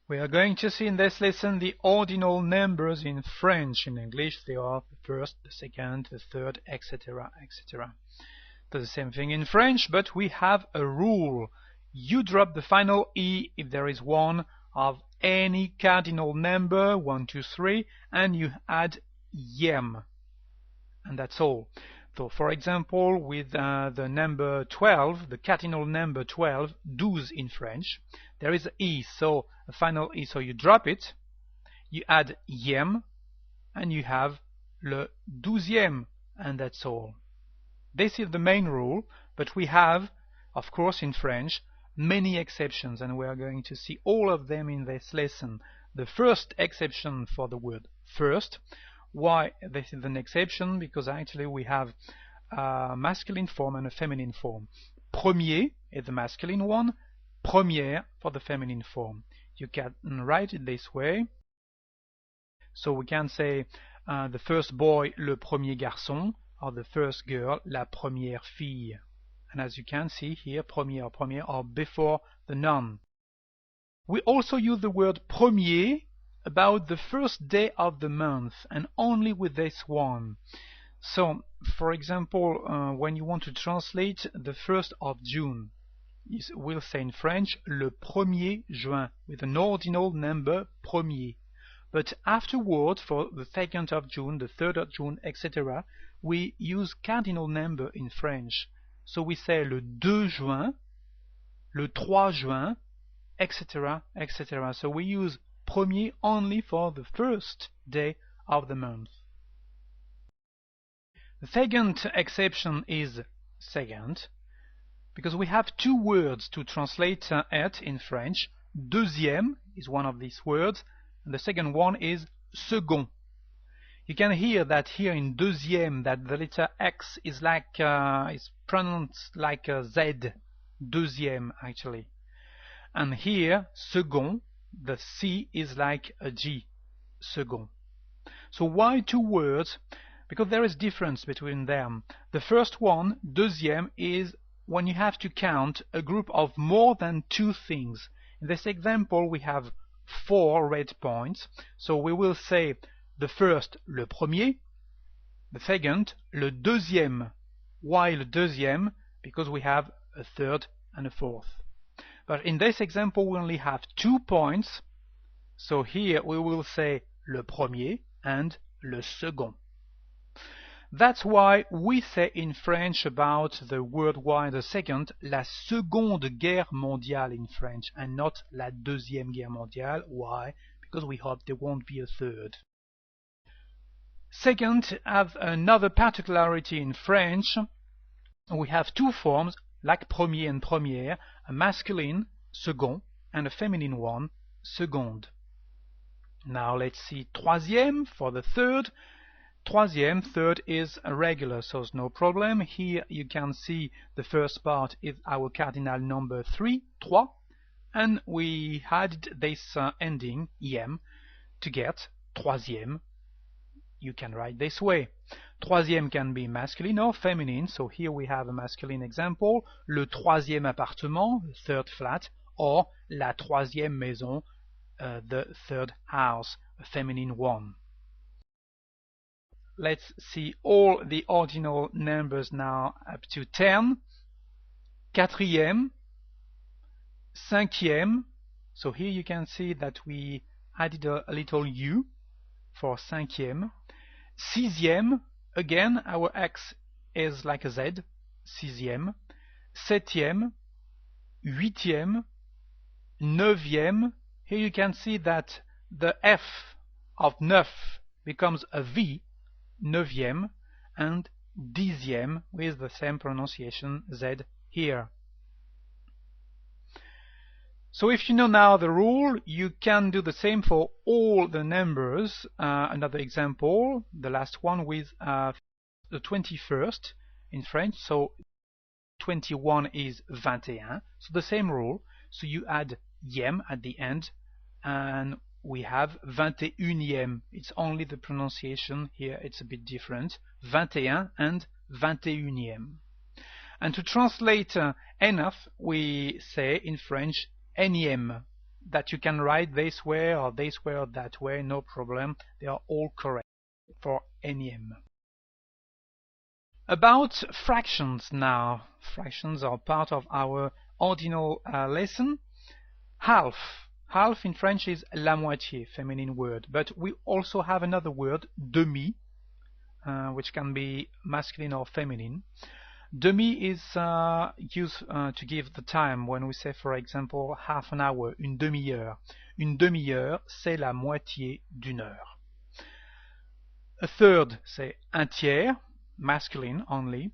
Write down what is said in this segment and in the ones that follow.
We are going to see in this lesson the ordinal numbers in French. In English they are the first, the second, the third, etc., etc. So the same thing in French, but we have a rule. You drop the final E if there is one of any cardinal number, 1, 2, 3, and you add ième. And that's all. So for example, with the number 12, the cardinal number 12, 12 in French, there is E, so a final E, so you drop it, you add ième, and you have le 12e, and that's all. This is the main rule, but we have, of course, in French, many exceptions, and we are going to see all of them in this lesson. The first exception for the word first. Why this is an exception? Because actually we have a masculine form and a feminine form. Premier is the masculine one, première for the feminine form. You can write it this way. So we can say the first boy, le premier garçon, or the first girl, la première fille. And as you can see here, premier or première are before the noun. We also use the word premier about the first day of the month, and only with this one. So, for example, when you want to translate the 1st of June, we'll say in French le 1er juin, with an ordinal number premier. But afterward, for the 2nd of June, the 3rd of June, etc., we use cardinal number in French. So we say le 2 juin, le 3 juin, etc., etc. So we use premier only for the first day of the month. The second exception is second, because we have two words to translate it in French. Deuxième is one of these words, and the second one is second. You can hear that here in deuxième that the letter X is like is pronounced like a Z, deuxième actually. And here second, the C is like a G, second. So why two words? Because there is difference between them. The first one, deuxième, is when you have to count a group of more than two things. In this example we have 4 red points, so we will say the first, le premier, the second, le deuxième. Why le deuxième? Because we have a third and a fourth. But in this example we only have 2 points, so here we will say le premier and le second. That's why we say in French about the word why the second, la Seconde Guerre mondiale in French, and not la Deuxième Guerre mondiale. Why? Because we hope there won't be a third. Second, have another particularity in French. We have two forms, like premier and première, a masculine, second, and a feminine one, seconde. Now let's see troisième for the third. Troisième, third is a regular, so it's no problem. Here you can see the first part is our cardinal number 3, 3, and we added this ending, ième, to get troisième. You can write this way. Troisième can be masculine or feminine, so here we have a masculine example, le troisième appartement, the third flat, or la troisième maison, the third house, a feminine one. Let's see all the ordinal numbers now up to 10. Quatrième, cinquième, so here you can see that we added a little U for cinquième. Sixième, again our X is like a Z, sixième. Septième, huitième, neuvième, here you can see that the F of neuf becomes a V, neuvième, and dixième with the same pronunciation Z here. So if you know now the rule, you can do the same for all the numbers. Another example, the last one with the 21st in French, so 21 is 21, so the same rule, so you add ième at the end, and we have 21e. It's only the pronunciation here, it's a bit different. 21 and 21e. And to translate enough, we say in French énième. that you can write this way or that way, no problem. They are all correct for any m. About fractions now. Fractions are part of our ordinal lesson. Half. Half in French is la moitié, feminine word. But we also have another word, demi, which can be masculine or feminine. Demi is used to give the time when we say, for example, half an hour, une demi-heure. Une demi-heure, c'est la moitié d'une heure. A third, say un tiers, masculine only.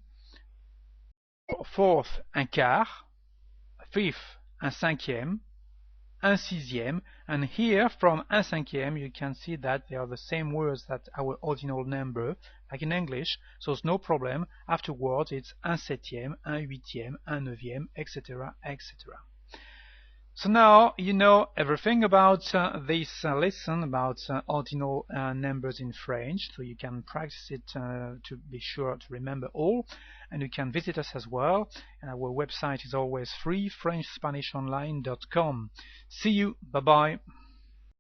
Fourth, un quart. Fifth, un cinquième. Un sixième, and here from un cinquième you can see that they are the same words that our ordinal number, like in English, so it's no problem. Afterwards it's un septième, un huitième, un neuvième, etc., etc. So now you know everything about this lesson about ordinal numbers in French, so you can practice it to be sure to remember all, and you can visit us as well, and our website is always free, FrenchSpanishOnline.com. See you, bye bye.